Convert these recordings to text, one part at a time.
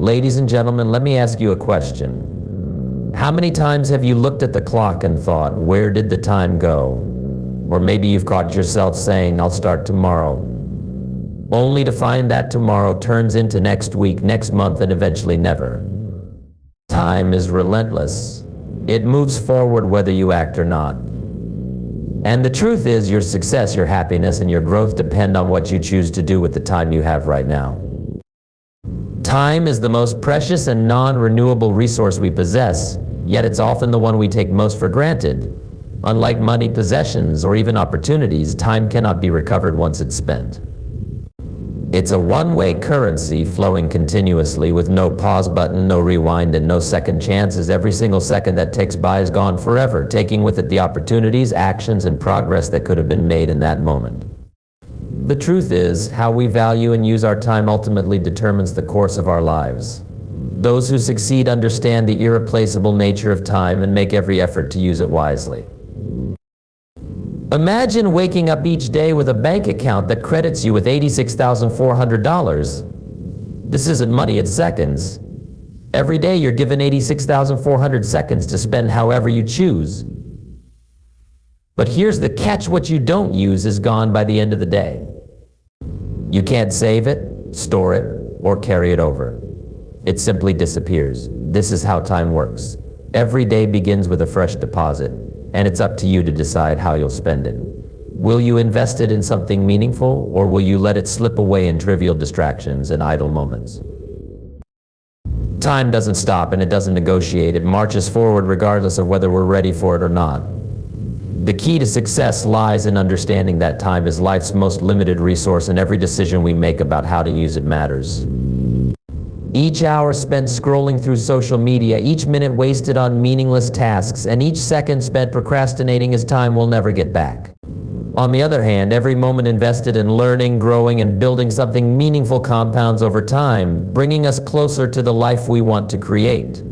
Ladies and gentlemen, let me ask you a question. How many times have you looked at the clock and thought, where did the time go? Or maybe you've caught yourself saying, I'll start tomorrow, only to find that tomorrow turns into next week, next month, and eventually never. Time is relentless. It moves forward whether you act or not. And the truth is, your success, your happiness, and your growth depend on what you choose to do with the time you have right now. Time is the most precious and non-renewable resource we possess, yet it's often the one we take most for granted. Unlike money, possessions, or even opportunities, time cannot be recovered once it's spent. It's a one-way currency flowing continuously with no pause button, no rewind, and no second chances. Every single second that ticks by is gone forever, taking with it the opportunities, actions, and progress that could have been made in that moment. The truth is, how we value and use our time ultimately determines the course of our lives. Those who succeed understand the irreplaceable nature of time and make every effort to use it wisely. Imagine waking up each day with a bank account that credits you with $86,400. This isn't money, it's seconds. Every day you're given 86,400 seconds to spend however you choose. But here's the catch: what you don't use is gone by the end of the day. You can't save it, store it, or carry it over. It simply disappears. This is how time works. Every day begins with a fresh deposit, and it's up to you to decide how you'll spend it. Will you invest it in something meaningful, or will you let it slip away in trivial distractions and idle moments? Time doesn't stop and it doesn't negotiate. It marches forward regardless of whether we're ready for it or not. The key to success lies in understanding that time is life's most limited resource, and every decision we make about how to use it matters. Each hour spent scrolling through social media, each minute wasted on meaningless tasks, and each second spent procrastinating is time we'll never get back. On the other hand, every moment invested in learning, growing, and building something meaningful compounds over time, bringing us closer to the life we want to create.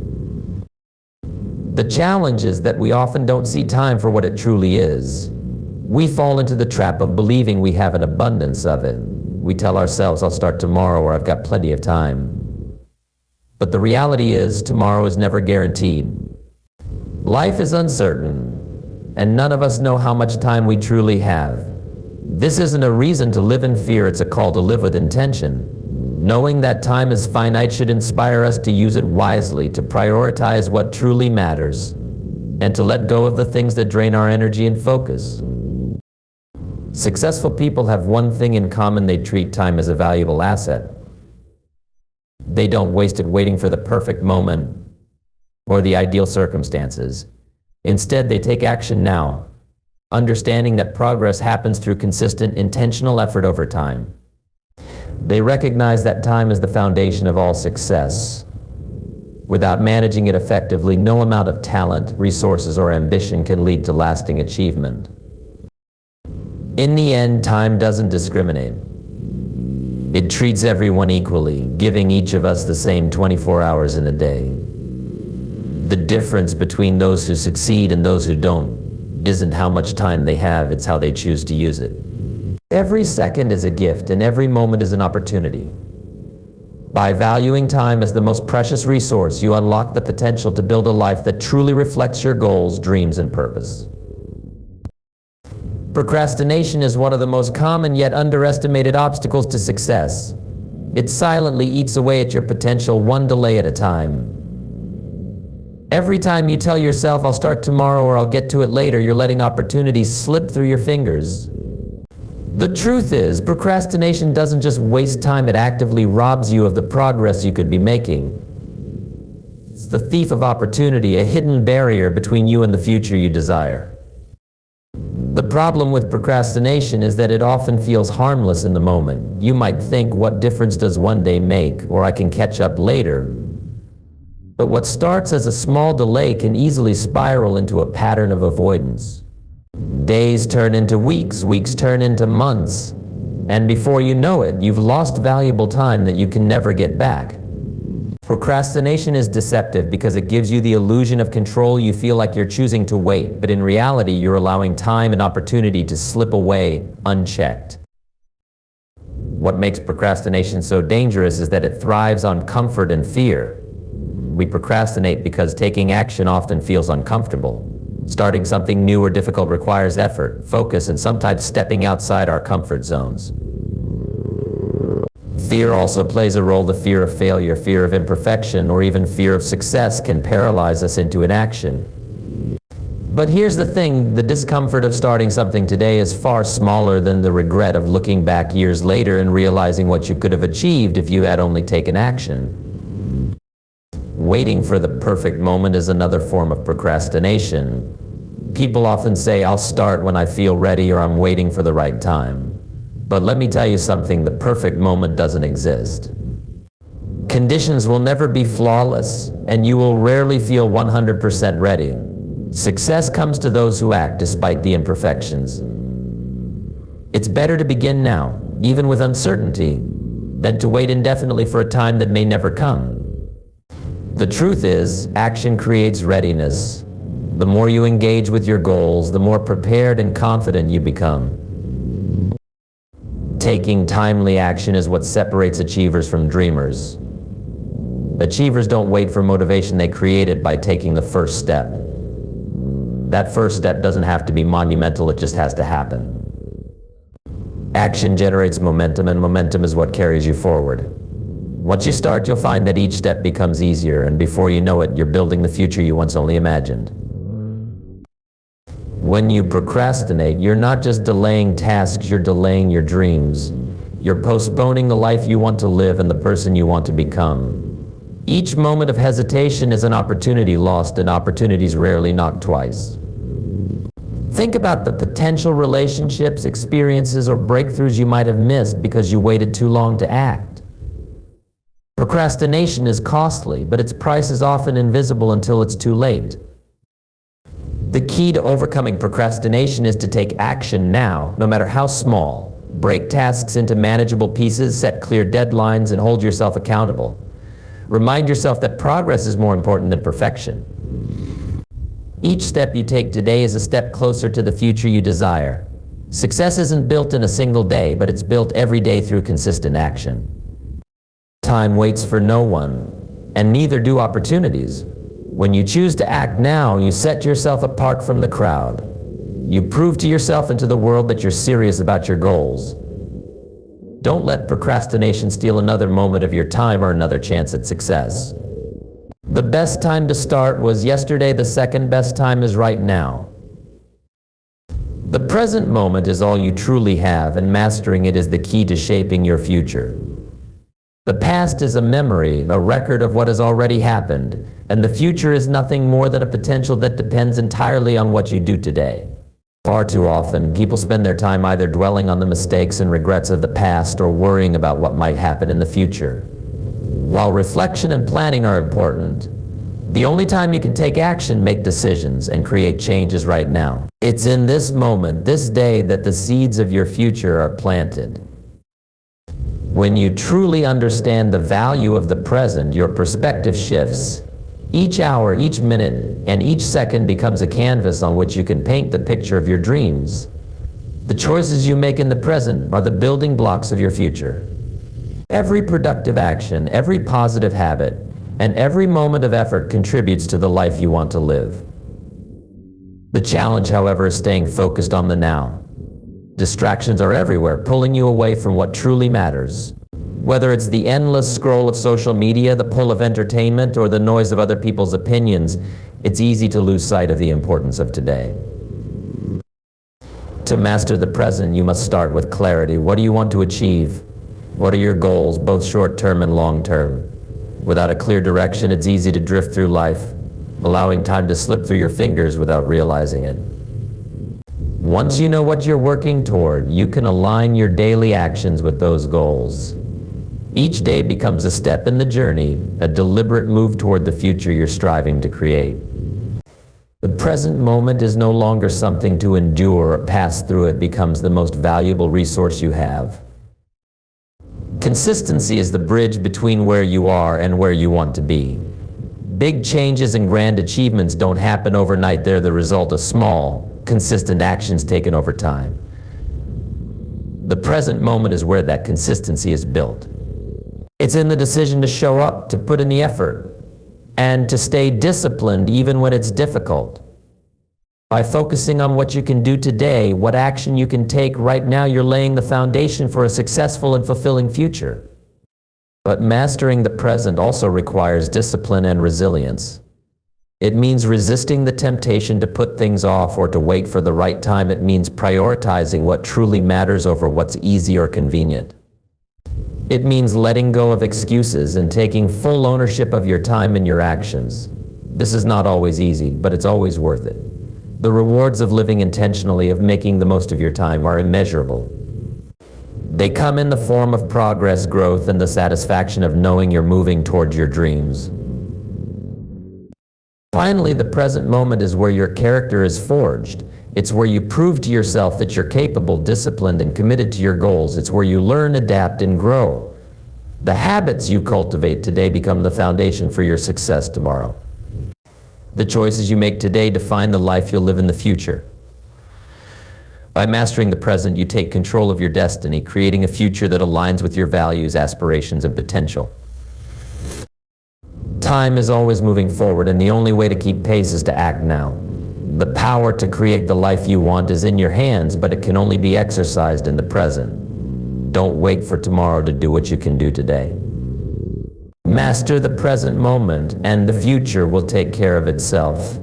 The challenge is that we often don't see time for what it truly is. We fall into the trap of believing we have an abundance of it. We tell ourselves, I'll start tomorrow, or I've got plenty of time. But the reality is, tomorrow is never guaranteed. Life is uncertain, and none of us know how much time we truly have. This isn't a reason to live in fear, it's a call to live with intention. Knowing that time is finite should inspire us to use it wisely, to prioritize what truly matters, and to let go of the things that drain our energy and focus. Successful people have one thing in common: they treat time as a valuable asset. They don't waste it waiting for the perfect moment or the ideal circumstances. Instead, they take action now, understanding that progress happens through consistent, intentional effort over time. They recognize that time is the foundation of all success. Without managing it effectively, no amount of talent, resources, or ambition can lead to lasting achievement. In the end, time doesn't discriminate. It treats everyone equally, giving each of us the same 24 hours in a day. The difference between those who succeed and those who don't isn't how much time they have, it's how they choose to use it. Every second is a gift, and every moment is an opportunity. By valuing time as the most precious resource, you unlock the potential to build a life that truly reflects your goals, dreams, and purpose. Procrastination is one of the most common yet underestimated obstacles to success. It silently eats away at your potential, one delay at a time. Every time you tell yourself, I'll start tomorrow or I'll get to it later, you're letting opportunities slip through your fingers. The truth is, procrastination doesn't just waste time, it actively robs you of the progress you could be making. It's the thief of opportunity, a hidden barrier between you and the future you desire. The problem with procrastination is that it often feels harmless in the moment. You might think, what difference does one day make? Or I can catch up later. But what starts as a small delay can easily spiral into a pattern of avoidance. Days turn into weeks, weeks turn into months, and before you know it, you've lost valuable time that you can never get back. Procrastination is deceptive because it gives you the illusion of control. You feel like you're choosing to wait, but in reality, you're allowing time and opportunity to slip away unchecked. What makes procrastination so dangerous is that it thrives on comfort and fear. We procrastinate because taking action often feels uncomfortable. Starting something new or difficult requires effort, focus, and sometimes stepping outside our comfort zones. Fear also plays a role. The fear of failure, fear of imperfection, or even fear of success can paralyze us into inaction. But here's the thing, the discomfort of starting something today is far smaller than the regret of looking back years later and realizing what you could have achieved if you had only taken action. Waiting for the perfect moment is another form of procrastination. People often say, "I'll start when I feel ready," or "I'm waiting for the right time." But let me tell you something, the perfect moment doesn't exist. Conditions will never be flawless, and you will rarely feel 100% ready. Success comes to those who act despite the imperfections. It's better to begin now, even with uncertainty, than to wait indefinitely for a time that may never come. The truth is, action creates readiness. The more you engage with your goals, the more prepared and confident you become. Taking timely action is what separates achievers from dreamers. Achievers don't wait for motivation, they create it by taking the first step. That first step doesn't have to be monumental, it just has to happen. Action generates momentum, and momentum is what carries you forward. Once you start, you'll find that each step becomes easier, and before you know it, you're building the future you once only imagined. When you procrastinate, you're not just delaying tasks, you're delaying your dreams. You're postponing the life you want to live and the person you want to become. Each moment of hesitation is an opportunity lost, and opportunities rarely knock twice. Think about the potential relationships, experiences, or breakthroughs you might have missed because you waited too long to act. Procrastination is costly, but its price is often invisible until it's too late. The key to overcoming procrastination is to take action now, no matter how small. Break tasks into manageable pieces, set clear deadlines, and hold yourself accountable. Remind yourself that progress is more important than perfection. Each step you take today is a step closer to the future you desire. Success isn't built in a single day, but it's built every day through consistent action. Time waits for no one, and neither do opportunities. When you choose to act now, you set yourself apart from the crowd. You prove to yourself and to the world that you're serious about your goals. Don't let procrastination steal another moment of your time or another chance at success. The best time to start was yesterday, the second best time is right now. The present moment is all you truly have, and mastering it is the key to shaping your future. The past is a memory, a record of what has already happened, and the future is nothing more than a potential that depends entirely on what you do today. Far too often, people spend their time either dwelling on the mistakes and regrets of the past or worrying about what might happen in the future. While reflection and planning are important, the only time you can take action, make decisions, and create change is right now. It's in this moment, this day, that the seeds of your future are planted. When you truly understand the value of the present, your perspective shifts. Each hour, each minute, and each second becomes a canvas on which you can paint the picture of your dreams. The choices you make in the present are the building blocks of your future. Every productive action, every positive habit, and every moment of effort contributes to the life you want to live. The challenge, however, is staying focused on the now. Distractions are everywhere, pulling you away from what truly matters. Whether it's the endless scroll of social media, the pull of entertainment, or the noise of other people's opinions, it's easy to lose sight of the importance of today. To master the present, you must start with clarity. What do you want to achieve? What are your goals, both short-term and long-term? Without a clear direction, it's easy to drift through life, allowing time to slip through your fingers without realizing it. Once you know what you're working toward, you can align your daily actions with those goals. Each day becomes a step in the journey, a deliberate move toward the future you're striving to create. The present moment is no longer something to endure or pass through. It becomes the most valuable resource you have. Consistency is the bridge between where you are and where you want to be. Big changes and grand achievements don't happen overnight. They're the result of small, consistent actions taken over time. The present moment is where that consistency is built. It's in the decision to show up, to put in the effort, and to stay disciplined even when it's difficult. By focusing on what you can do today, what action you can take right now, you're laying the foundation for a successful and fulfilling future. But mastering the present also requires discipline and resilience. It means resisting the temptation to put things off or to wait for the right time. It means prioritizing what truly matters over what's easy or convenient. It means letting go of excuses and taking full ownership of your time and your actions. This is not always easy, but it's always worth it. The rewards of living intentionally, of making the most of your time, are immeasurable. They come in the form of progress, growth, and the satisfaction of knowing you're moving towards your dreams. Finally, the present moment is where your character is forged. It's where you prove to yourself that you're capable, disciplined, and committed to your goals. It's where you learn, adapt, and grow. The habits you cultivate today become the foundation for your success tomorrow. The choices you make today define the life you'll live in the future. By mastering the present, you take control of your destiny, creating a future that aligns with your values, aspirations, and potential. Time is always moving forward, and the only way to keep pace is to act now. The power to create the life you want is in your hands, but it can only be exercised in the present. Don't wait for tomorrow to do what you can do today. Master the present moment, and the future will take care of itself.